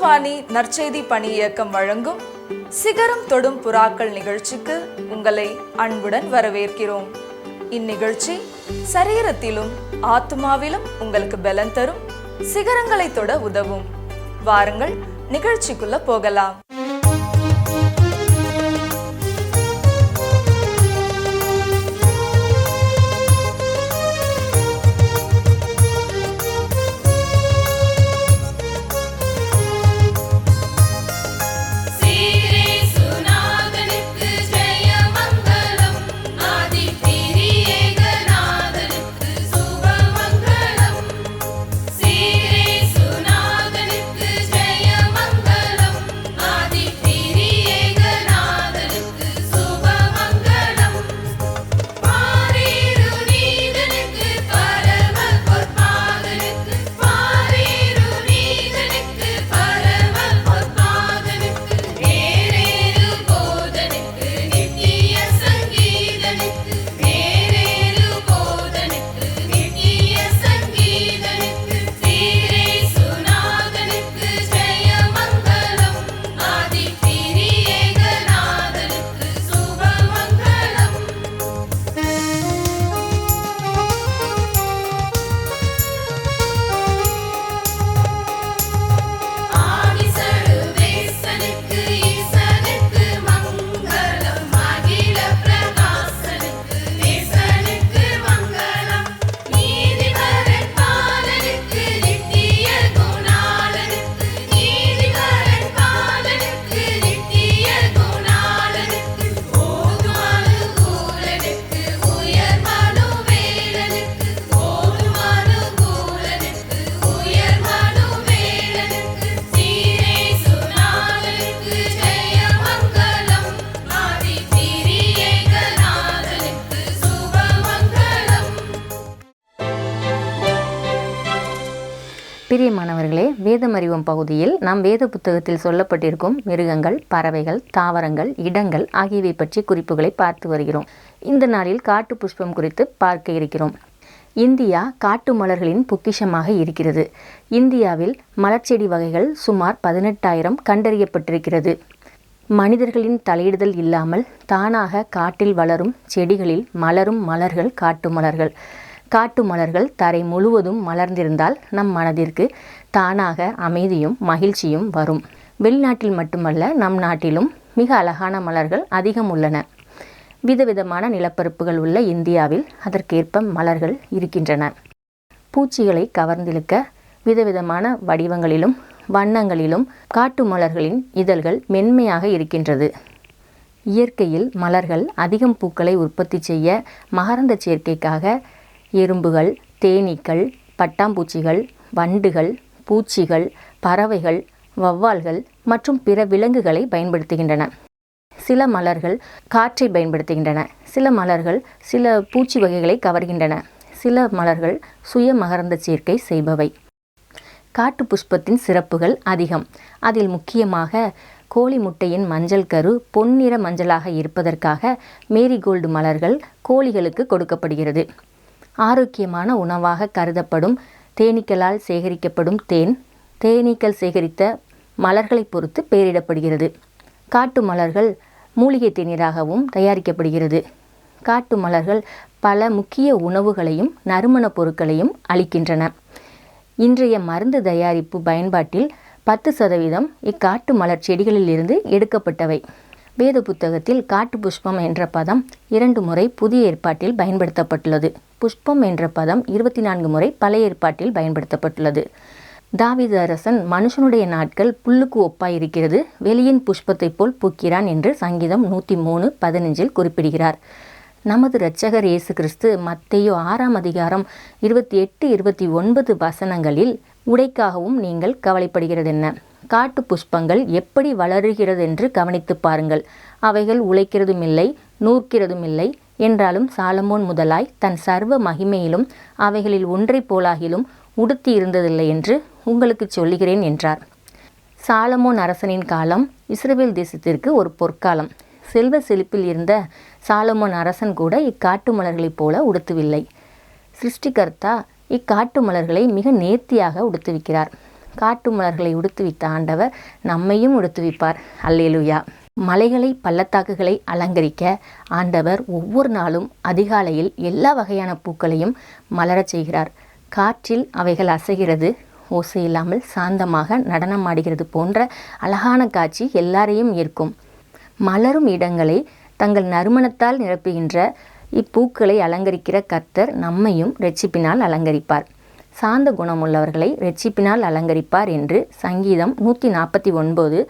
தேவவாணி நற்செய்தி பணி இயக்கம் வழங்கும் சிகரம் தொடும் புறாக்கள் நிகழ்ச்சிக்கு உங்களை அன்புடன் வரவேற்கிறோம். இந்நிகழ்ச்சி சரீரத்திலும் ஆத்மாவிலும் உங்களுக்கு பலன் தரும், சிகரங்களை தொட உதவும். வாருங்கள், நிகழ்ச்சிக்குள்ள போகலாம். பிரியமானவர்களே, வேதமறிவோம் பகுதியில் நாம் வேத புத்தகத்தில் சொல்லப்பட்டிருக்கும் மிருகங்கள், பறவைகள், தாவரங்கள், இடங்கள் ஆகியவை பற்றி குறிப்புகளை பார்த்து வருகிறோம். இந்த நாளில் காட்டு புஷ்பம் குறித்து பார்க்க இருக்கிறோம். இந்தியா காட்டு மலர்களின் பொக்கிஷமாக இருக்கிறது. இந்தியாவில் மலர்ச்செடி வகைகள் சுமார் 18,000 கண்டறியப்பட்டிருக்கிறது. மனிதர்களின் தலையிடுதல் இல்லாமல் தானாக காட்டில் வளரும் செடிகளில் மலரும் மலர்கள் காட்டு மலர்கள். காட்டு மலர்கள் தரை முழுவதும் மலர்ந்திருந்தால் நம் மனதிற்கு தானாக அமைதியும் மகிழ்ச்சியும் வரும். வெளிநாட்டில் மட்டுமல்ல, நம் நாட்டிலும் மிக அழகான மலர்கள் அதிகம் உள்ளன. விதவிதமான நிலப்பரப்புகள் உள்ள இந்தியாவில் அதற்கேற்ப மலர்கள் இருக்கின்றன. பூச்சிகளை கவர்ந்திழுக்க விதவிதமான வடிவங்களிலும் வண்ணங்களிலும் காட்டு மலர்களின் இதழ்கள் மென்மையாக இருக்கின்றது. இயற்கையில் மலர்கள் அதிகம் பூக்களை உற்பத்தி செய்ய மகரந்த சேர்க்கைக்காக எறும்புகள், தேனீக்கள், பட்டாம்பூச்சிகள், வண்டுகள், பூச்சிகள், பறவைகள், வௌவால்கள் மற்றும் பிற விலங்குகளை பயன்படுத்துகின்றன. சில மலர்கள் காற்றை பயன்படுத்துகின்றன. சில மலர்கள் சில பூச்சி வகைகளை கவர்கின்றன. சில மலர்கள் சுய மகரந்த சேர்க்கை செய்பவை. காட்டு புஷ்பத்தின் சிறப்புகள் அதிகம். அதில் முக்கியமாக கோழி முட்டையின் மஞ்சள் கரு பொன்னிற மஞ்சளாக இருப்பதற்காக மேரிகோல்டு மலர்கள் கோழிகளுக்கு கொடுக்கப்படுகிறது. ஆரோக்கியமான உணவாக கருதப்படும் தேனீக்களால் சேகரிக்கப்படும் தேன் தேனீக்கள் சேகரித்த மலர்களை பொறுத்து பெயரிடப்படுகிறது. காட்டு மலர்கள் மூலிகை தேநீராகவும் தயாரிக்கப்படுகிறது. காட்டு மலர்கள் பல முக்கிய உணவுகளையும் நறுமணப் பொருட்களையும் அளிக்கின்றன. இன்றைய மருந்து தயாரிப்பு பயன்பாட்டில் 10% இக்காட்டு மலர் செடிகளில் இருந்து எடுக்கப்பட்டவை. வேத புத்தகத்தில் காட்டு புஷ்பம் என்ற பதம் 2 முறை புதிய ஏற்பாட்டில் பயன்படுத்தப்பட்டுள்ளது. புஷ்பம் என்ற பதம் 24 முறை பழைய ஏற்பாட்டில் பயன்படுத்தப்பட்டுள்ளது. தாவீது அரசன் மனுஷனுடைய நாட்கள் புல்லுக்கு ஒப்பாயிருக்கிறது, வெளியின் புஷ்பத்தை போல் பூக்கிறான் என்று சங்கீதம் 103:15 குறிப்பிடுகிறார். நமது இரட்சகர் இயேசு கிறிஸ்து மத்தேயு 6 அதிகாரம் 28-29 வசனங்களில் உடைக்காகவும் நீங்கள் கவலைப்படுகிறதென்ன? காட்டு புஷ்பங்கள் எப்படி வளருகிறது என்று கவனித்து பாருங்கள். அவைகள் உழைக்கிறதுமில்லை, நூற்கிறதுமில்லை. என்றாலும் சாலமோன் முதலாய் தன் சர்வ மகிமையிலும் அவைகளில் ஒன்றை போலாகிலும் உடுத்தி இருந்ததில்லை என்று உங்களுக்கு சொல்லுகிறேன் என்றார். சாலமோன் அரசனின் காலம் இஸ்ரவேல் தேசத்திற்கு ஒரு பொற்காலம். செல்வ செழிப்பில் இருந்த சாலமோன் அரசன் கூட இக்காட்டு மலர்களைப் போல உடுத்துவில்லை. சிருஷ்டிகர்த்தா இக்காட்டு மலர்களை மிக நேர்த்தியாக உடுத்துவிக்கிறார். காட்டு மலர்களை உடுத்துவித்த ஆண்டவர் நம்மையும் உடுத்துவிப்பார். அல்லேலூயா. மலைகளை பள்ளத்தாக்குகளை அலங்கரிக்க ஆண்டவர் ஒவ்வொரு நாளும் அதிகாலையில் எல்லா வகையான பூக்களையும் மலரச் செய்கிறார். காற்றில் அவைகள் அசைகிறது, ஓசையில்லாமல் சாந்தமாக நடனமாடுகிறது போன்ற அழகான காட்சி எல்லாரையும் ஈர்க்கும். மலரும் இடங்களை தங்கள் நறுமணத்தால் நிரப்புகின்ற இப்பூக்களை அலங்கரிக்கிற கர்த்தர் நம்மையும் இரட்சிப்பினால் அலங்கரிப்பார். சாந்த குணமுள்ளவர்களை இரட்சிப்பினால் அலங்கரிப்பார் என்று சங்கீதம் 149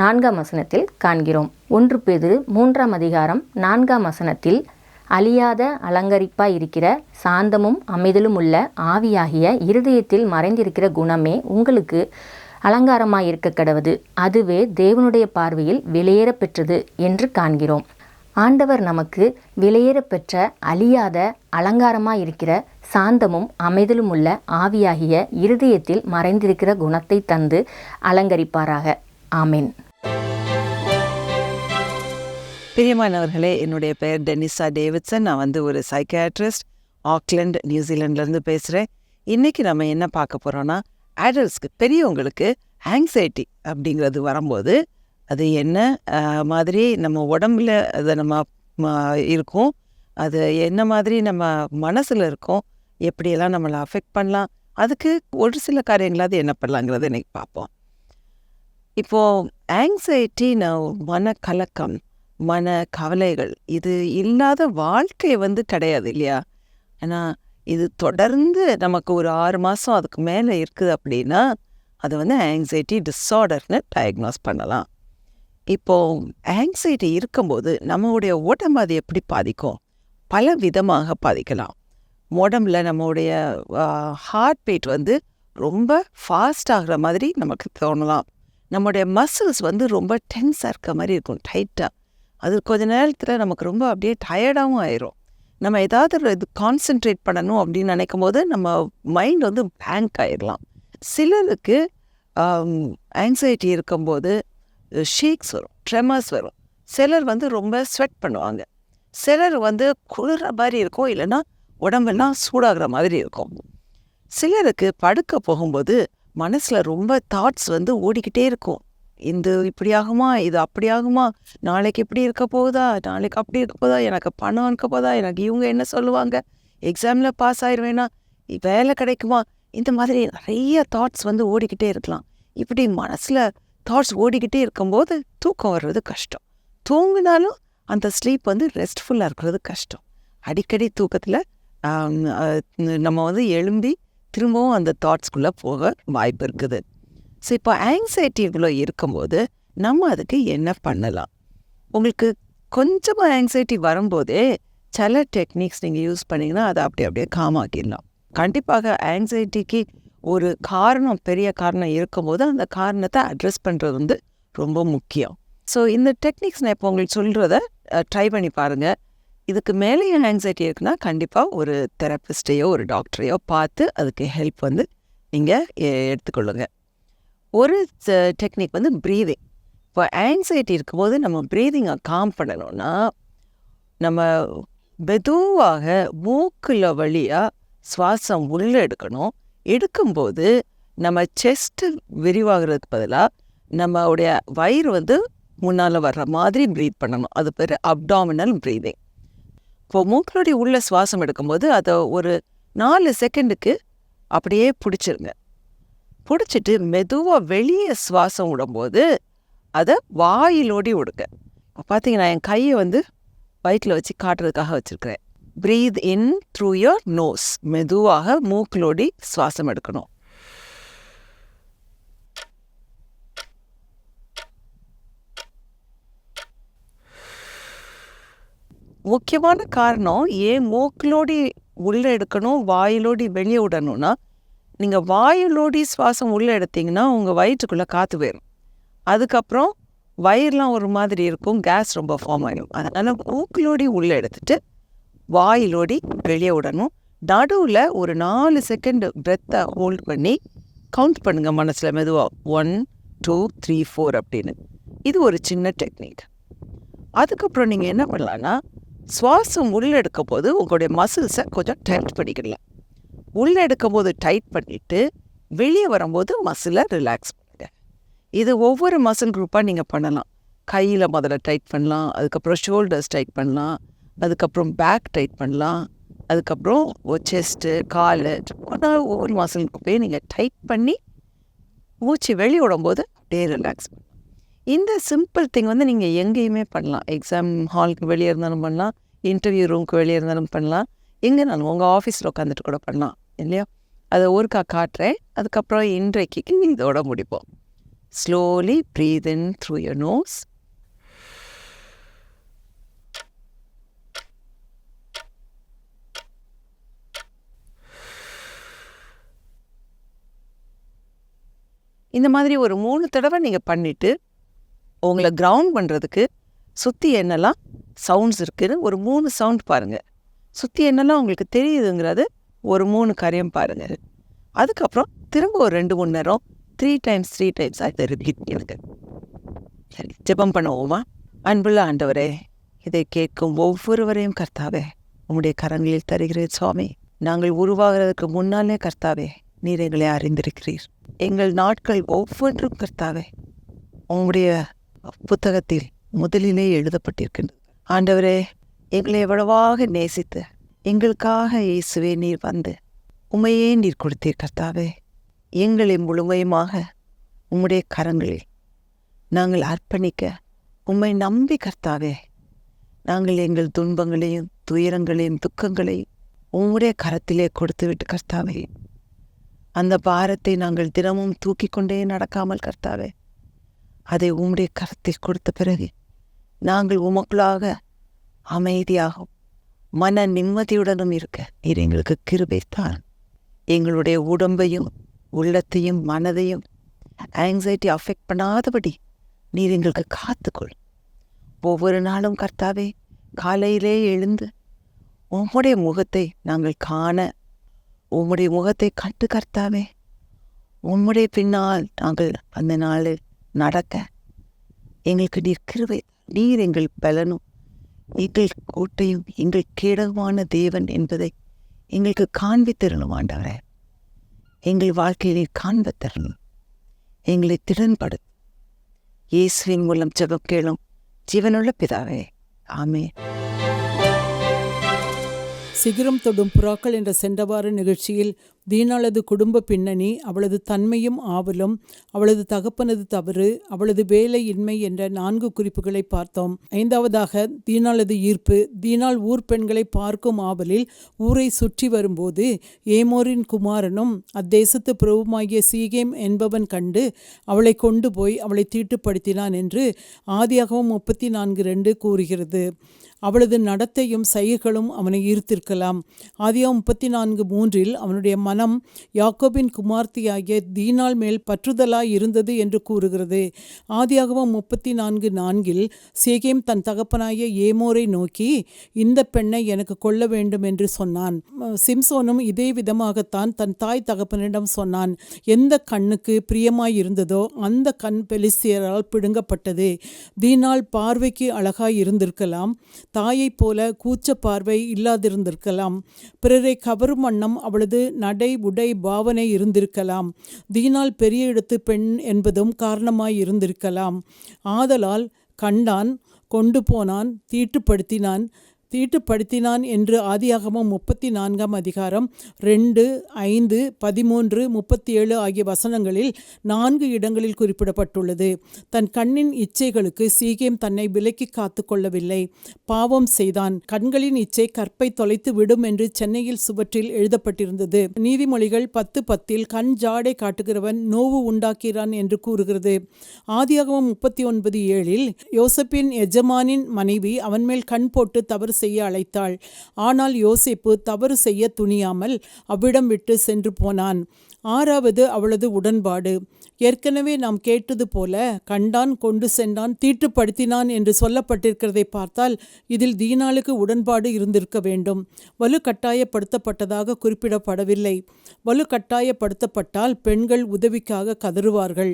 4ஆம் வசனத்தில் காண்கிறோம். 1 பேதுரு 3ஆம் அதிகாரம் 4ஆம் வசனத்தில் அழியாத அலங்கரிப்பாய் இருக்கிற சாந்தமும் அமைதலும் உள்ள ஆவியாகிய இருதயத்தில் மறைந்திருக்கிற குணமே உங்களுக்கு அலங்காரமாயிருக்க கடவது, அதுவே தேவனுடைய பார்வையில் விலையேற பெற்றது என்று காண்கிறோம். ஆண்டவர் நமக்கு விலையேற பெற்ற அழியாத அலங்காரமாயிருக்கிற சாந்தமும் அமைதலும் உள்ள ஆவியாகிய இருதயத்தில் மறைந்திருக்கிற குணத்தை தந்து அலங்கரிப்பாராக. ஆமென். பிரியமானவர்களே, என்னுடைய பெயர் டெனிசா டேவிட்சன். நான் ஒரு சைக்கியாட்ரிஸ்ட், ஆக்லாண்ட், நியூசிலாண்ட்லேருந்து பேசுகிறேன். இன்றைக்கி நம்ம என்ன பார்க்க போகிறோன்னா, அடல்ட்ஸ்க்கு, பெரியவங்களுக்கு ஆங்ஸைட்டி அப்படிங்கிறது வரும்போது அது என்ன மாதிரி நம்ம உடம்புல அதை நம்ம இருக்கும், அது என்ன மாதிரி நம்ம மனசில் இருக்கும், எப்படியெல்லாம் நம்மளை அஃபெக்ட் பண்ணலாம், அதுக்கு ஒரு சில காரியங்களாவது என்ன பண்ணலாங்கிறத இன்றைக்கி பார்ப்போம். இப்போது ஆங்ஸைட்டி, மனக்கலக்கம், மன கவலைகள், இது இல்லாத வாழ்க்கை கிடையாது இல்லையா? ஆனால் இது தொடர்ந்து நமக்கு ஒரு 6 மாதம் அதுக்கு மேலே இருக்குது அப்படின்னா அது ஆங்ஸைட்டி டிஸார்டர்னு டயக்னோஸ் பண்ணலாம். இப்போது ஆங்ஸைட்டி இருக்கும்போது நம்மளுடைய உடம்பு அது எப்படி பாதிக்கும்? பல விதமாக பாதிக்கலாம். உடம்புல நம்மளுடைய ஹார்ட் பீட் ரொம்ப ஃபாஸ்ட் ஆகிற மாதிரி நமக்கு தோணலாம். நம்முடைய மசில்ஸ் ரொம்ப டென்ஸாக இருக்க மாதிரி இருக்கும், டைட்டாக. அது கொஞ்ச நேரத்தில் நமக்கு ரொம்ப அப்படியே டயர்டாகவும் ஆயிரும். நம்ம ஏதாவது இது கான்சென்ட்ரேட் பண்ணணும் அப்படின்னு நினைக்கும் போது நம்ம மைண்ட் பிளாங்க் ஆயிடலாம். சிலருக்கு ஆங்ஸைட்டி இருக்கும்போது ஷேக்ஸ் வரும், ட்ரெமர்ஸ் வரும். சிலர் ரொம்ப ஸ்வெட் பண்ணுவாங்க. சிலர் குளிர மாதிரி இருக்கும், இல்லைன்னா உடம்பெல்லாம் சூடாகிற மாதிரி இருக்கும். சிலருக்கு படுக்க போகும்போது மனசில் ரொம்ப தாட்ஸ் ஓடிக்கிட்டே இருக்கும். இது இப்படி ஆகுமா, இது அப்படி ஆகுமா, நாளைக்கு இப்படி இருக்க போகுதா, நாளைக்கு அப்படி இருக்க போதா, எனக்கு பணம் இருக்க போதா, எனக்கு இவங்க என்ன சொல்லுவாங்க, எக்ஸாமில் பாஸ் ஆயிடுவேனா, வேலை கிடைக்குமா, இந்த மாதிரி நிறைய தாட்ஸ் ஓடிக்கிட்டே இருக்கலாம். இப்படி மனசில் தாட்ஸ் ஓடிக்கிட்டே இருக்கும்போது தூக்கம் வர்றது கஷ்டம். தூங்கினாலும் அந்த ஸ்லீப் ரெஸ்ட்ஃபுல்லாக இருக்கிறது கஷ்டம். அடிக்கடி தூக்கத்தில் நம்ம எழும்பி திரும்பவும் அந்த தாட்ஸ்குள்ளே போக வாய்ப்பு இருக்குது. ஸோ இப்போ ஆங்ஸைட்டி இவ்வளோ இருக்கும்போது நம்ம அதுக்கு என்ன பண்ணலாம்? உங்களுக்கு கொஞ்சமாக ஆங்ஸைட்டி வரும்போதே சில டெக்னிக்ஸ் நீங்கள் யூஸ் பண்ணிங்கன்னா அதை அப்படியே காமாக்கிடலாம். கண்டிப்பாக ஆங்ஸைட்டிக்கு ஒரு காரணம், பெரிய காரணம் இருக்கும்போது அந்த காரணத்தை அட்ரெஸ் பண்ணுறது ரொம்ப முக்கியம். ஸோ இந்த டெக்னிக்ஸ் நான் இப்போ உங்களுக்கு சொல்கிறத ட்ரை பண்ணி பாருங்கள். இதுக்கு மேலேயும் ஆங்ஸைட்டி இருக்குன்னா கண்டிப்பாக ஒரு தெரப்பிஸ்டையோ ஒரு டாக்டரையோ பார்த்து அதுக்கு ஹெல்ப் நீங்கள் எடுத்துக்கொள்ளுங்க. ஒரு டெக்னிக் ப்ரீதிங். இப்போ ஆங்ஸைட்டி இருக்கும்போது நம்ம ப்ரீதிங்கை காம் பண்ணணும்னா நம்ம மெதுவாக மூக்கில் வழியாக சுவாசம் உள்ளே எடுக்கணும். எடுக்கும்போது நம்ம செஸ்ட்டு விரிவாகிறதுக்கு பதிலாக நம்மளுடைய வயிறு முன்னால் வர்ற மாதிரி ப்ரீத் பண்ணணும். அது பேர் அப்டாமினல் ப்ரீதிங். இப்போ மூக்கிலோடைய உள்ள சுவாசம் எடுக்கும்போது அதை ஒரு 4 செகண்டுக்கு அப்படியே பிடிச்சிருங்க. பிடிச்சிட்டு மெதுவாக வெளியே சுவாசம் விடும்போது அதை வாயிலோடி விடுங்க. பார்த்தீங்கன்னா என் கையை வயிற்றில் வச்சு காட்டுறதுக்காக வச்சுருக்கிறேன். Breathe in through your nose. மெதுவாக மூக்கிலோடி சுவாசம் எடுக்கணும். முக்கியமான காரணம் ஏன் மூக்கிலோடி உள்ளே எடுக்கணும் வாயிலோடி வெளியே விடணும்னா, நீங்கள் வாயிலோடி சுவாசம் உள்ளே எடுத்தீங்கன்னா உங்கள் வயிற்றுக்குள்ளே காற்று போயிடும். அதுக்கப்புறம் வயிறுலாம் ஒரு மாதிரி இருக்கும், கேஸ் ரொம்ப ஃபார்ம் ஆகிடும். அதனால் மூக்கிலோடி உள்ளே எடுத்துட்டு வாயிலோடி வெளியே விடணும். நடுவில் ஒரு 4 செகண்ட் பிரெத்தை ஹோல்ட் பண்ணி கவுண்ட் பண்ணுங்கள் மனசில் மெதுவாக, 1 2 3 4 அப்படின்னு. இது ஒரு சின்ன டெக்னிக். அதுக்கப்புறம் நீங்கள் என்ன பண்ணலான்னா, சுவாசம் உள்ளெடுக்க போது உங்களுடைய மசில்ஸை கொஞ்சம் டைட் பண்ணிக்கலாம். உள்ளெடுக்கும் போது டைட் பண்ணிவிட்டு வெளியே வரும்போது மசிலை ரிலாக்ஸ் பண்ணுங்க. இது ஒவ்வொரு மசில் குரூப்பாக நீங்கள் பண்ணலாம். கையில் முதல்ல டைட் பண்ணலாம், அதுக்கப்புறம் ஷோல்டர்ஸ் டைட் பண்ணலாம், அதுக்கப்புறம் பேக் டைட் பண்ணலாம், அதுக்கப்புறம் செஸ்ட்டு, காலு, ஒவ்வொரு மசில் குரூப்பையும் நீங்கள் டைட் பண்ணி மூச்சு வெளியே விடும்போது அப்படியே ரிலாக்ஸ் பண்ணலாம். இந்த சிம்பிள் திங் வந்து நீங்கள் எங்கேயுமே பண்ணலாம். எக்ஸாம் ஹாலுக்கு வெளியே இருந்தாலும் பண்ணலாம், இன்டர்வியூ ரூமுக்கு வெளியே இருந்தாலும் பண்ணலாம், எங்கேனாலும் உங்கள் ஆஃபீஸில் உட்காந்துட்டு கூட பண்ணலாம் இல்லையா? அதை ஒருக்கா காட்டுறேன், அதுக்கப்புறம் இன்றைக்கு இதோட முடிப்போம். Slowly breathe in through your nose. இந்த மாதிரி ஒரு 3 தடவை நீங்கள் பண்ணிவிட்டு உங்களை கிரவுண்ட் பண்ணுறதுக்கு சுற்றி என்னெல்லாம் சவுண்ட்ஸ் இருக்குதுன்னு ஒரு 3 சவுண்ட் பாருங்கள். சுற்றி என்னெல்லாம் உங்களுக்கு தெரியுதுங்கிறது ஒரு 3 காரியம் பாருங்கள். அதுக்கப்புறம் திரும்ப ஒரு 2-3 நேரம் 3 டைம்ஸ் அதை ரிப்பீட் பண்ணுங்க. சரி, ஜெபம் பண்ணுவோமா? அன்புள்ள ஆண்டவரே, இதை கேட்கும் ஒவ்வொருவரையும் கர்த்தாவே உம்முடைய கரங்களில் தருகிறேன் சுவாமி. நாங்கள் உருவாகிறதுக்கு முன்னாலே கர்த்தாவே நீர் எங்களை அறிந்திருக்கிறீர். எங்கள் நாட்கள் ஒவ்வொன்றும் கர்த்தாவே உங்களுடைய புத்தகத்தில் முதலிலே எழுதப்பட்டிருக்கின்றது. ஆண்டவரே, எங்களை எவ்வளவாக நேசித்து எங்களுக்காக இயேசுவே நீர் வந்து உம்மையே நீர் கொடுத்தீர் கர்த்தாவே. எங்களை முழுமையுமாக உம்முடைய கரங்களில் நாங்கள் அர்ப்பணிக்க உம்மை நம்பி கர்த்தாவே நாங்கள் எங்கள் துன்பங்களையும் துயரங்களையும் துக்கங்களையும் உம்முடைய கரத்திலே கொடுத்து விட்டு கர்த்தாவே, அந்த பாரத்தை நாங்கள் தினமும் தூக்கி கொண்டே நடக்காமல் கர்த்தாவே, அதை உம்முடைய கரத்தில் கொடுத்த பிறகு நாங்கள் உமக்குள்ளாக அமைதியாகவும் மன நிம்மதியுடனும் இருக்க நீர் எங்களுக்கு கிருபை தான். எங்களுடைய உடம்பையும் உள்ளத்தையும் மனதையும் ஆங்ஸைட்டி அஃபெக்ட் பண்ணாதபடி நீர் எங்களுக்கு காத்துக்கொள். ஒவ்வொரு நாளும் கர்த்தாவே காலையிலே எழுந்து உம்முடைய முகத்தை நாங்கள் காண, உம்முடைய முகத்தை கண்டு கர்த்தாவே உம்முடைய பின்னால் நாங்கள் அந்த நாளில் நடக்க எங்களுக்கு நீர் கிருபை. நீர் எங்கள் பலனும் எங்கள் கோட்டையும் எங்கள் கேடகமான தேவன் என்பதை எங்களுக்கு காண்பித்தரணும் ஆண்டவரே. எங்கள் வாழ்க்கையில் நீர் காண்பித்தரணும், எங்களை திறன்படுத்தும். இயேசுவின் மூலம் ஜெபம் கேளும் ஜீவனுள்ள பிதாவே, ஆமென். சிகரம் தொடும் புறாக்கள் என்ற சென்ற வார நிகழ்ச்சியில் தீனாளது குடும்ப பின்னணி, அவளது தன்மையும் ஆவலும், அவளது தகப்பனது தவறு, அவளது வேலையின்மை என்ற 4 குறிப்புகளை பார்த்தோம். 5வதாக தீனாளது ஈர்ப்பு. தீனாள் ஊர் பெண்களை பார்க்கும் ஆவலில் ஊரை சுற்றி வரும்போது ஏமோரின் குமாரனும் அத்தேசத்து பிரபுமாகிய சீகேம் என்பவன் கண்டு அவளை கொண்டு போய் அவளை தீட்டுப்படுத்தினான் என்று ஆதியாகமம் 34:2 கூறுகிறது. அவளது நடத்தையும் சைகைகளும் அவனை ஈர்த்திருக்கலாம். ஆதியாகமம் 34:3 அவனுடைய மனம் யாக்கோபின் குமார்த்தியாகிய தீனாள் மேல் பற்றுதலாய் இருந்தது என்று கூறுகிறது. ஆதியாகமம் 34:4 சேகேம் தன் தகப்பனாகிய ஏமோரை நோக்கி இந்த பெண்ணை எனக்கு கொள்ள வேண்டும் என்று சொன்னான். சிம்சோனும் இதே விதமாகத்தான் தன் தாய் தகப்பனிடம் சொன்னான். எந்த கண்ணுக்கு பிரியமாய் இருந்ததோ அந்த கண் பெலிஸ்தியரால் பிடுங்கப்பட்டது. தீனாள் பார்வைக்கு அழகாய் இருந்திருக்கலாம், தாயை போல கூச்ச பார்வை இல்லாதிருந்திருக்கலாம், பிறரை கவரும் வண்ணம் அவளது நடை உடை பாவனை இருந்திருக்கலாம். தீனாள் பெரிய இடத்து பெண் என்பதும் காரணமாய் இருந்திருக்கலாம். ஆதலால் கண்டான், கொண்டு போனான், தீட்டுப்படுத்தினான் என்று ஆதியாகமம் 34 2, 5, 13, 37 ஆகிய வசனங்களில் 4 இடங்களில் குறிப்பிடப்பட்டுள்ளது. தன் கண்ணின் இச்சைகளுக்கு சீகேம் தன்னை விலக்கி காத்து கொள்ளவில்லை, பாவம் செய்தான். கண்களின் இச்சை கற்பை தொலைத்து விடும் என்று சென்னையில் சுவற்றில் எழுதப்பட்டிருந்தது. நீதிமொழிகள் 10:10 கண் ஜாடை காட்டுகிறவன் நோவு உண்டாக்கிறான் என்று கூறுகிறது. ஆதியாகமம் 39:7 யோசேப்பின் எஜமானின் மனைவி அவன் மேல் கண் போட்டு தவறு செய்ய அழைத்தாள். ஆனால் யோசேப்பு தவறு செய்ய துணியாமல் அவ்விடம் விட்டு சென்று போனான். 6வது அவளது உடன்பாடு. ஏற்கனவே நாம் கேட்டது போல கண்டான், கொண்டு சென்றான், தீட்டுப்படுத்தினான் என்று சொல்லப்பட்டிருக்கிறதை பார்த்தால் இதில் தீனாளுக்கு உடன்பாடு இருந்திருக்க வேண்டும். வலுக்கட்டாயப்படுத்தப்பட்டதாக குறிப்பிடப்படவில்லை. வலுக்கட்டாயப்படுத்தப்பட்டால் பெண்கள் உதவிக்காக கதறுவார்கள்.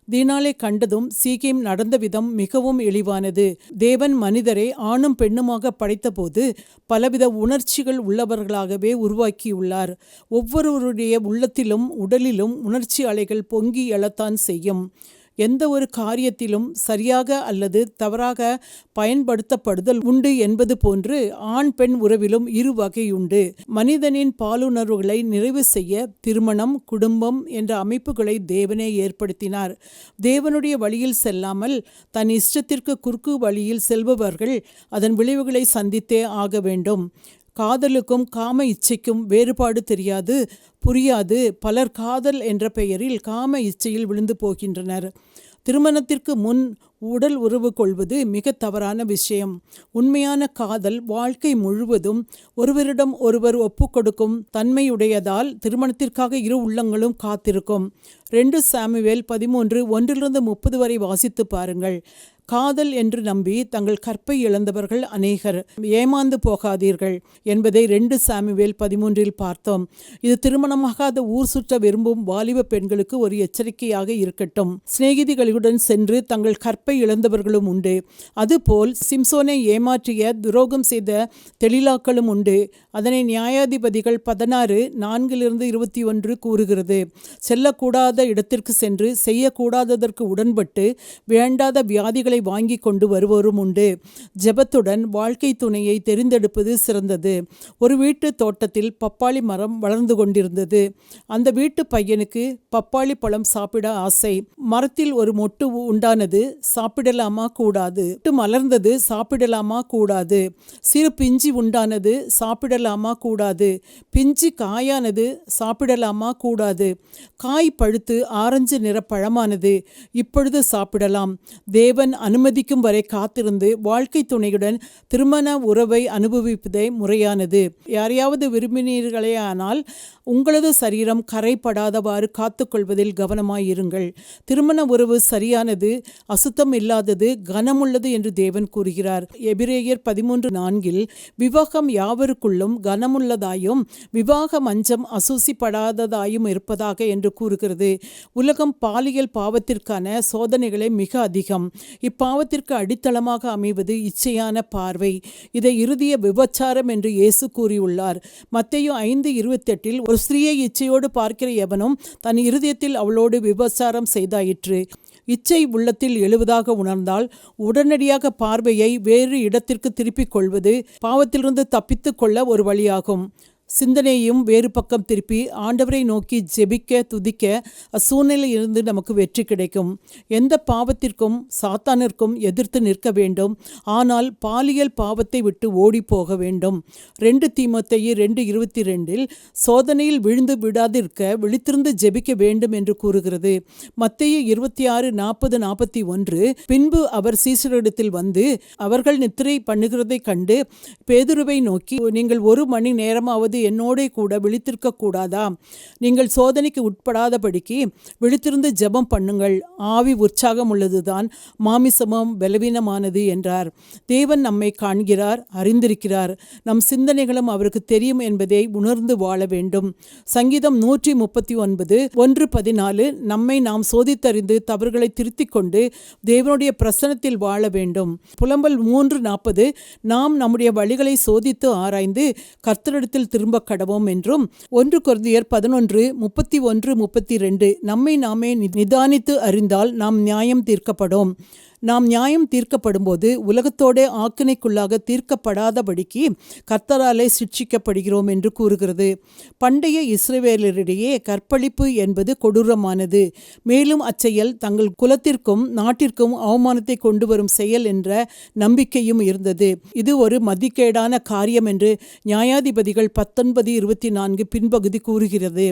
தீனாளை கண்டதும் சீகேம் நடந்த விதம் மிகவும் இழிவானது. தேவன் மனிதரை ஆணும் பெண்ணுமாக படைத்தபோது பலவித உணர்ச்சிகள் உள்ளவர்களாகவே உருவாக்கியுள்ளார். ஒவ்வொருவருடைய உள்ளத்திலும் உடலிலும் உணர்ச்சி அலைகள் பொங்கி எழத்தான் செய்யும். எந்த ஒரு காரியத்திலும் சரியாக அல்லது தவறாக பயன்படுத்தப்படுதல் உண்டு என்பது போன்று ஆண் பெண் உறவிலும் இரு வகையுண்டு. மனிதனின் பாலுணர்வுகளை நிறைவு செய்ய திருமணம், குடும்பம் என்ற அமைப்புகளை தேவனே ஏற்படுத்தினார். தேவனுடைய வழியில் செல்லாமல் தன் இஷ்டத்திற்கு குறுக்கு வழியில் செல்பவர்கள் அதன் விளைவுகளை சந்தித்தே ஆக வேண்டும். காதலுக்கும் காம இச்சைக்கும் வேறுபாடு தெரியாது, புரியாது. பலர் காதல் என்ற பெயரில் காம இச்சையில் விழுந்து போகின்றனர். திருமணத்திற்கு முன் உடல் உறவு கொள்வது மிக தவறான விஷயம். உண்மையான காதல் வாழ்க்கை முழுவதும் ஒருவரிடம் ஒருவர் ஒப்புக்கொடுக்கும் தன்மையுடையதால் திருமணத்திற்காக இரு உள்ளங்களும் காத்திருக்கும். 2 சாமுவேல் 13:1-30 வரை வாசித்து பாருங்கள். காதல் என்று நம்பி தங்கள் கற்பை இழந்தவர்கள் அநேகர். ஏமாந்து போகாதீர்கள் என்பதை 2 சாமுவேல் 13 பார்த்தோம். இது திருமணமாகாத ஊர் சுற்ற விரும்பும் வாலிப பெண்களுக்கு ஒரு எச்சரிக்கையாக இருக்கட்டும். சிநேகிதிகளுடன் சென்று தங்கள் கற்பை இழந்தவர்களும் உண்டு. அதுபோல் சிம்சோனை ஏமாற்றிய துரோகம் செய்த தெலீலாக்களும் உண்டு. அதனை நியாயாதிபதிகள் 16:4-21 கூறுகிறது. செல்லக்கூடாத இடத்திற்கு சென்று செய்யக்கூடாததற்கு உடன்பட்டு வேண்டாத வியாதிகளை வாங்கி கொண்டு வருவோரும் உண்டு. ஜெபத்துடன் வாழ்க்கை துணையை தெரிந்தெடுப்பது சிறந்தது. ஒரு வீட்டு தோட்டத்தில் பப்பாளி மரம் வளர்ந்து கொண்டிருந்தது. அந்த வீட்டு பையனுக்கு பப்பாளி பழம் சாப்பிட ஆசை. மரத்தில் ஒரு மொட்டு உண்டானது, சாப்பிடலாமா கூடாது. மலர்ந்தது, சாப்பிடலாமா கூடாது. சிறு பிஞ்சி உண்டானது, சாப்பிடலாமா கூடாது. பிஞ்சு காயானது, சாப்பிடலாமா கூடாது. காய் பழுத்து ஆரஞ்சு நிற பழமானது, இப்பொழுது சாப்பிடலாம். தேவன் அனுமதிக்கும் வரை காத்திருந்து வாழ்க்கை துணையுடன் திருமண உறவை அனுபவிப்பதே முறையானது. யாரையாவது விரும்பினீர்களேயானால் உங்களது சரீரம் கரைப்படாதவாறு காத்துக்கொள்வதில் கவனமாயிருங்கள். திருமண உறவு சரியானது, அசுத்தம் இல்லாதது, கனமுள்ளது என்று தேவன் கூறுகிறார். எபிரேயர் 13:4 விவாகம் யாவருக்குள்ளும் கனமுள்ளதாயும் விவாக மஞ்சம் அசூசிப்படாததாயும் இருப்பதாக என்று கூறுகிறது. உலகம் பாலியல் பாவத்திற்கான சோதனைகளை மிக அதிகம். இப்பாவத்திற்கு அடித்தளமாக அமைவது இச்சையான பார்வை. இதை இறுதிய விபச்சாரம் என்று இயேசு கூறியுள்ளார். மத்தேயு 5:28 ஒரு ஸ்திரீயை இச்சையோடு பார்க்கிற எவனும் தன் இருதயத்தில் அவளோடு விபச்சாரம் செய்தாயிற்று. இச்சை உள்ளத்தில் எழுவதாக உணர்ந்தால் உடனடியாக பார்வையை வேறு இடத்திற்கு திருப்பிக் கொள்வது பாவத்திலிருந்து தப்பித்து கொள்ள ஒரு வழியாகும். சிந்தனையும் வேறு பக்கம் திருப்பி ஆண்டவரை நோக்கி ஜெபிக்க துதிக்க அச்சூழ்நிலையிலிருந்து நமக்கு வெற்றி கிடைக்கும். எந்த பாவத்திற்கும் சாத்தானிற்கும் எதிர்த்து நிற்க வேண்டும். ஆனால் பாலியல் பாவத்தை விட்டு ஓடி போக வேண்டும். 2 தீமோத்தேயு 2:22 சோதனையில் விழுந்து விடாதிருக்க விழித்திருந்து ஜெபிக்க வேண்டும் என்று கூறுகிறது. மத்தேயு 26:40-41 பின்பு அவர் சீசரிடத்தில் வந்து அவர்கள் நித்திரை பண்ணுகிறதை கண்டு பேதுருவை நோக்கி, நீங்கள் 1 மணி நேரமாவது என்னோட கூட விழித்திருக்க கூடாதா? நீங்கள் சோதனைக்கு உட்படாதபடிக்கு விழித்திருந்து ஜெபம் பண்ணுங்கள். ஆவி உற்சாகம் உள்ளதுதான், மாமிசமும் பலவீனமானது என்றார். தேவன் நம்மை காண்கிறார், அறிந்திருக்கிறார். நம் சிந்தனைகளும் அவருக்கு தெரியும் என்பதை உணர்ந்து வாழ வேண்டும். சங்கீதம் 139:1-14 நம்மை நாம் சோதித்தறிந்து தவறுகளை திருத்திக் கொண்டு தேவனுடைய பிரசன்னத்தில் வாழ வேண்டும். புலம்பல் 3:40 நாம் நம்முடைய வழிகளை சோதித்து ஆராய்ந்து கர்த்தரிடத்தில் திரும்ப கடவோம் என்றும் 1 கொரிந்தியர் 11:31-32 நம்மை நாமே நிதானித்து அறிந்தால் நாம் நியாயம் தீர்க்கப்படும். நாம் நியாயம் தீர்க்கப்படும்போது உலகத்தோட ஆக்கினைக்குள்ளாக தீர்க்கப்படாதபடிக்கு கர்த்தராலே சிட்சிக்கப்படுகிறோம் என்று கூறுகிறது. பண்டைய இஸ்ரவேலரிடையே கற்பழிப்பு என்பது கொடூரமானது. மேலும் அச்செயல் தங்கள் குலத்திற்கும் நாட்டிற்கும் அவமானத்தை கொண்டு வரும் செயல் என்ற நம்பிக்கையும் இருந்தது. இது ஒரு மதிக்கேடான காரியம் என்று நியாயாதிபதிகள் 19:24 பின்பகுதி கூறுகிறது.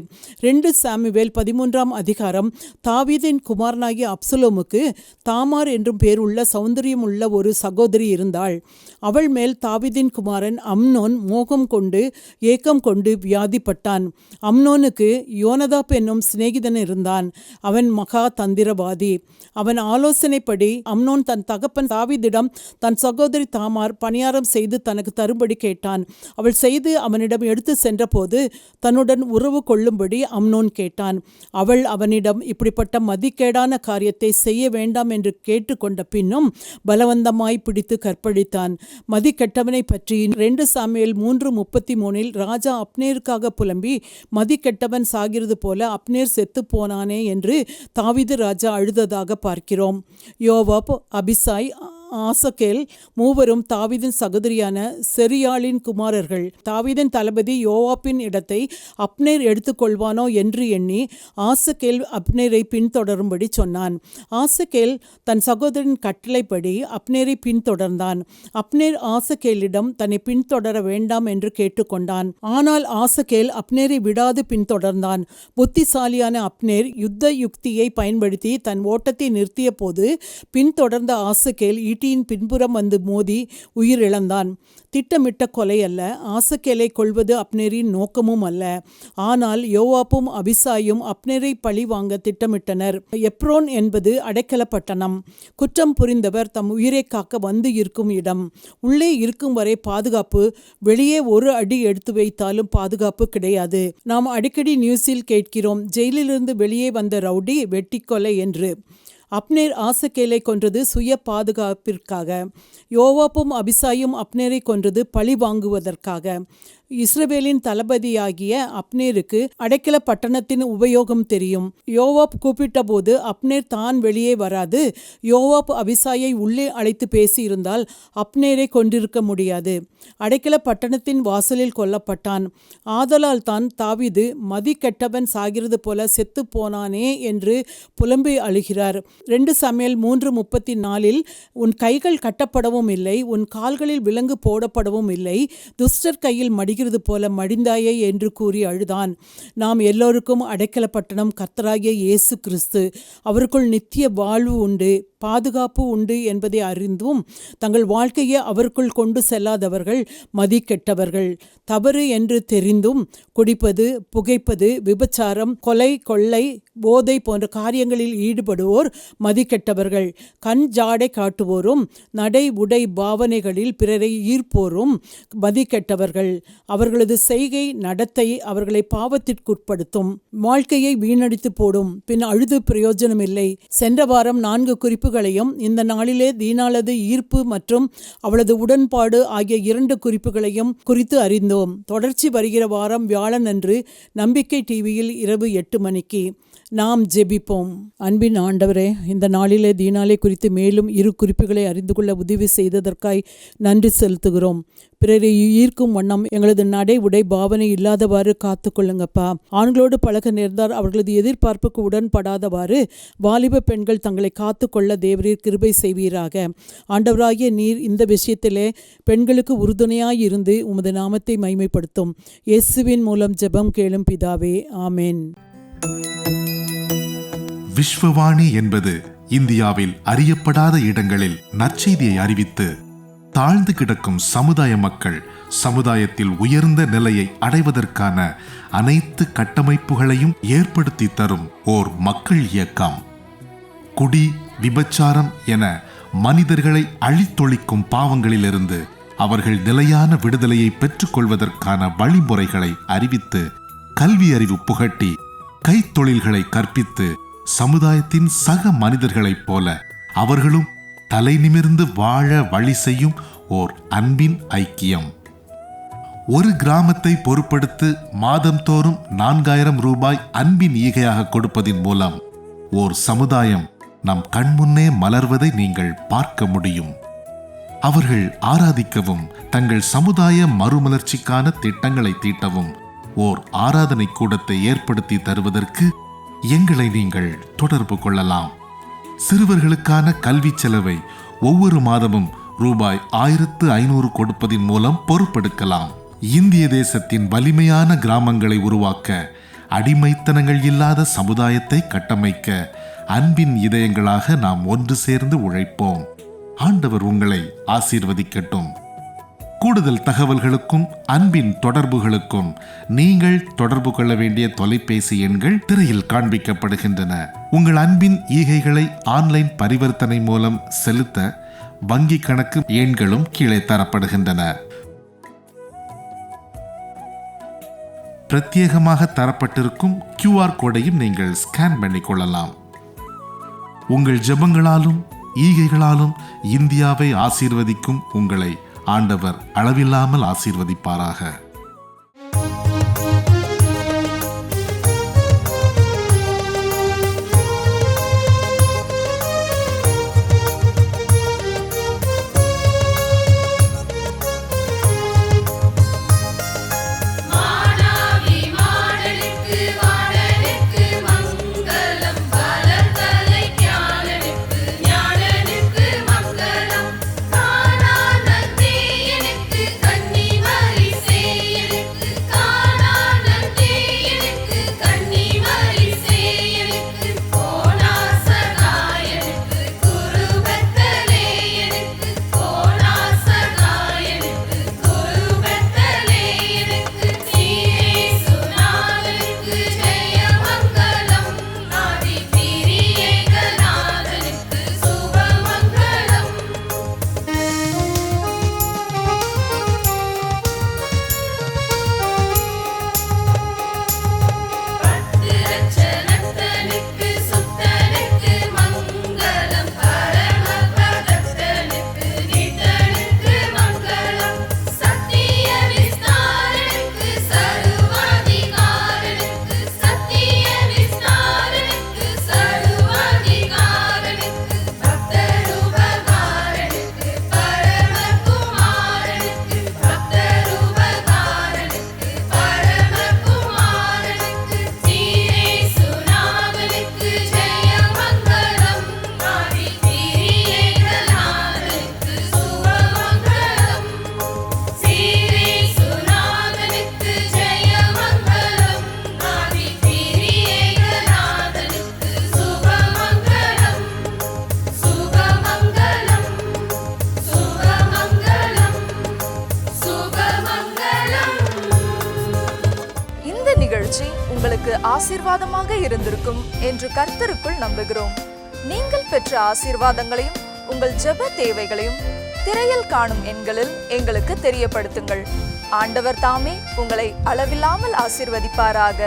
2 சாமுவேல் 13 தாவீதின் குமாரனாகிய அப்சலோமுக்கு தாமார் என்றும் பேருள்ள சௌந்தரியமுள்ள ஒரு சகோதரி இருந்தாள். அவள் மேல் தாவீதின் குமாரன் அம்னோன் மோகம் கொண்டு ஏக்கம் கொண்டு வியாதிப்பட்டான். அம்னோனுக்கு யோனதாப் என்னும் சிநேகிதன் இருந்தான். அவன் மகா தந்திரவாதி. அவன் ஆலோசனைப்படி அம்னோன் தன் தகப்பன் தாவீதிடம் தன் சகோதரி தாமார் பணியாரம் செய்து தனக்கு தரும்படி கேட்டான். அவள் செய்து அவனிடம் எடுத்து சென்றபோது தன்னுடன் உறவு கொள்ளும்படி அம்னோன் கேட்டான். அவள் அவனிடம் இப்படிப்பட்ட மதிக்கேடான காரியத்தை செய்ய வேண்டாம் என்று கேட்டுக்கொண்டு கொண்ட பின்னும் பலவந்தமாய் பிடித்து கற்பழித்தான். மதி கெட்டவனை பற்றி 2 சாமுவேல் 3:33 ராஜா அப்னேருக்காக புலம்பி, மதி கெட்டவன் சாகிறது போல அப்னேர் செத்து போனானே என்று தாவீது ராஜா அழுததாக பார்க்கிறோம். யோவாப், அபிசாய், ஆசகேல் மூவரும் தாவீதின் சகோதரியான செரியாளின் குமாரர்கள். தாவீதின் தளபதி யோவாப்பின் இடத்தை அப்னேர் எடுத்துக்கொள்வானோ என்று எண்ணி ஆசகேல் அப்னேரை பின்தொடரும்படி சொன்னான். ஆசகேல் தன் சகோதரன் கட்டளைப்படி அப்னேரை பின்தொடர்ந்தான். அப்னேர் ஆசகேலிடம் தன்னை பின்தொடர வேண்டாம் என்று கேட்டுக்கொண்டான். ஆனால் ஆசகேல் அப்னேரை விடாது பின்தொடர்ந்தான். புத்திசாலியான அப்னேர் யுத்த யுக்தியை பயன்படுத்தி தன் ஓட்டத்தை நிறுத்திய போது பின்தொடர்ந்த ஆசகேல் ஈட்டியின் பின்புறம் வந்து மோதி உயிரிழந்தான். திட்டமிட்ட கொலை அல்ல, ஆசகேலை கொல்வது அப்னேரின் நோக்கமும் அல்ல. ஆனால் யோவாப்பும் அபிசாயும் அப்னேரை பழி வாங்க திட்டமிட்டனர். எப்ரோன் என்பது அடைக்கல பட்டணம். குற்றம் புரிந்தவர் தம் உயிரை காக்க வந்து இருக்கும் இடம். உள்ளே இருக்கும் வரை பாதுகாப்பு, வெளியே ஒரு அடி எடுத்து வைத்தாலும் பாதுகாப்பு கிடையாது. நாம் அடிக்கடி நியூஸில் கேட்கிறோம், ஜெயிலிலிருந்து வெளியே வந்த ரவுடி வெட்டி கொலை என்று. அப்னேர் ஆசகேலை கொன்றது சுய பாதுகாப்பிற்காக. யோவாப்பும் அபிசாயும் அப்னேரை கொன்றது பழி வாங்குவதற்காக. இஸ்ரவேலின் தளபதியாகிய அப்னேருக்கு அடைக்கல பட்டணத்தின் உபயோகம் தெரியும். யோவாப் கூப்பிட்ட போது அப்னேர் தான் வெளியே வராது. யோவாப் அபிசாயை உள்ளே அழைத்து பேசியிருந்தால் அப்னேரை கொண்டிருக்க முடியாது. அடைக்கல பட்டணத்தின் வாசலில் கொல்லப்பட்டான். ஆதலால் தான் தாவீது மதி கெட்டவன் சாகிறது போல செத்து போனானே என்று புலம்பி அழுகிறார். 2 சாமுவேல் 3:34 உன் கைகள் கட்டப்படவும் இல்லை, உன் கால்களில் விலங்கு போடப்படவும் இல்லை, துஷ்டர் கையில் மடிகிறது போல மடிந்தாயே என்று கூறி அழுதான். நாம் எல்லோருக்கும் அடைக்கல பட்டணம் கர்த்தராகிய இயேசு கிறிஸ்து. அவருக்குள் நித்திய வாழ்வு உண்டு, பாதுகாப்பு உண்டு என்பதை அறிந்தும் தங்கள் வாழ்க்கையை அவருக்குள் கொண்டு செல்லாதவர்கள் மதி கெட்டவர்கள். தவறு என்று தெரிந்தும் குடிப்பது, புகைப்பது, விபச்சாரம், கொலை, கொள்ளை, போதை போன்ற காரியங்களில் ஈடுபடுவோர் மதி கெட்டவர்கள். கண் ஜாடை காட்டுவோரும் நடை உடை பாவனைகளில் பிறரை ஈர்ப்போரும் மதி கெட்டவர்கள். அவர்களது செய்கை நடத்தை அவர்களை பாவத்திற்குட்படுத்தும், வாழ்க்கையை வீணடித்து போடும். பின் அழுது பிரயோஜனமில்லை. சென்ற வாரம் 4 குறிப்புகளையும் இந்த நாளிலே தீனாளது ஈர்ப்பு மற்றும் அவளது உடன்பாடு ஆகிய 2 குறிப்புகளையும் குறித்து அறிந்தோம். தொடர்ச்சி வருகிற வாரம் வியாழன் அன்று நம்பிக்கை டிவியில் இரவு 8 மணிக்கு. நாம் ஜெபிப்போம். அன்பின் ஆண்டவரே, இந்த நாளிலே தீனாலை குறித்து மேலும் 2 குறிப்புகளை அறிந்து கொள்ள உதவி செய்ததற்காய் நன்றி செலுத்துகிறோம். பிறரை ஈர்க்கும் வண்ணம் எங்களது நடை உடை பாவனை இல்லாதவாறு காத்து கொள்ளுங்கப்பா. ஆண்களோடு பழக நேர்ந்தால் அவர்களது எதிர்பார்ப்புக்கு உடன்படாதவாறு வாலிப பெண்கள் தங்களை காத்து கொள்ள தேவரீர் கிருபை செய்வீராக. ஆண்டவராகிய நீர் இந்த விஷயத்திலே பெண்களுக்கு உறுதுணையாய் இருந்து உமது நாமத்தை மகிமைப்படுத்தும். இயேசுவின் மூலம் ஜெபம் கேளும் பிதாவே, ஆமேன். விஸ்வவாணி என்பது இந்தியாவில் அறியப்படாத இடங்களில் நற்செய்தியை அறிவித்து தாழ்ந்து கிடக்கும் சமுதாய மக்கள் சமுதாயத்தில் உயர்ந்த நிலையை அடைவதற்கான அனைத்து கட்டமைப்புகளையும் ஏற்படுத்தி தரும் ஓர் மக்கள் இயக்கம். குடி, விபச்சாரம் என மனிதர்களை அழித்தொழிக்கும் பாவங்களிலிருந்து அவர்கள் நிலையான விடுதலையை பெற்றுக்கொள்வதற்கான வழிமுறைகளை அறிவித்து, கல்வி அறிவு புகட்டி, கைத்தொழில்களை கற்பித்து, சமுதாயத்தின் சக மனிதர்களைப் போல அவர்களும் தலை நிமிர்ந்து வாழ வழி செய்யும் ஓர் அன்பின் ஐக்கியம். ஒரு கிராமத்தை பொறுப்படுத்து மாதந்தோறும் 4000 ரூபாய் அன்பின் ஈகையாக கொடுப்பதின் மூலம் ஓர் சமுதாயம் நம் கண்முன்னே மலர்வதை நீங்கள் பார்க்க முடியும். அவர்கள் ஆராதிக்கவும் தங்கள் சமுதாய மறுமலர்ச்சிக்கான திட்டங்களை தீட்டவும் ஓர் ஆராதனை கூடத்தை ஏற்படுத்தி தருவதற்கு எங்களை நீங்கள் தொடர்பு கொள்ளலாம். சிறுவர்களுக்கான கல்வி செலவை ஒவ்வொரு மாதமும் ரூபாய் 1500 கொடுப்பதின் மூலம் பொறுப்பெடுக்கலாம். இந்திய தேசத்தின் வலிமையான கிராமங்களை உருவாக்க, அடிமைத்தனங்கள் இல்லாத சமுதாயத்தை கட்டமைக்க அன்பின் இதயங்களாக நாம் ஒன்று சேர்ந்து உழைப்போம். ஆண்டவர் உங்களை ஆசீர்வதிக்கட்டும். கூடுதல் தகவல்களுக்கும் அன்பின் தொடர்புகளுக்கும் நீங்கள் தொடர்பு கொள்ள வேண்டிய தொலைபேசி எண்கள் திரையில் காண்பிக்கப்படுகின்றன. உங்கள் அன்பின் ஈகைகளை ஆன்லைன் பரிவர்த்தனை மூலம் செலுத்த வங்கி கணக்கு எண்களும் கீழே தரப்படுகின்றன. பிரத்யேகமாக தரப்பட்டிருக்கும் QR கோடையும் நீங்கள் ஸ்கேன் பண்ணிக் கொள்ளலாம். உங்கள் ஜெபங்களாலும் ஈகைகளாலும் இந்தியாவை ஆசீர்வதிக்கும் உங்களை ஆண்டவர் அளவில்லாமல் ஆசீர்வதிப்பாராக. உங்களுக்கு ஆசீர்வாதமாக இருந்திருக்கும் என்று கர்த்தருக்குள் நம்புகிறோம். நீங்கள் பெற்ற ஆசீர்வாதங்களையும் உங்கள் ஜெப தேவைகளையும் திரையில் காணும் எண்களில் எங்களுக்கு தெரியப்படுத்துங்கள். ஆண்டவர் தாமே உங்களை அளவில்லாமல் ஆசீர்வதிப்பாராக.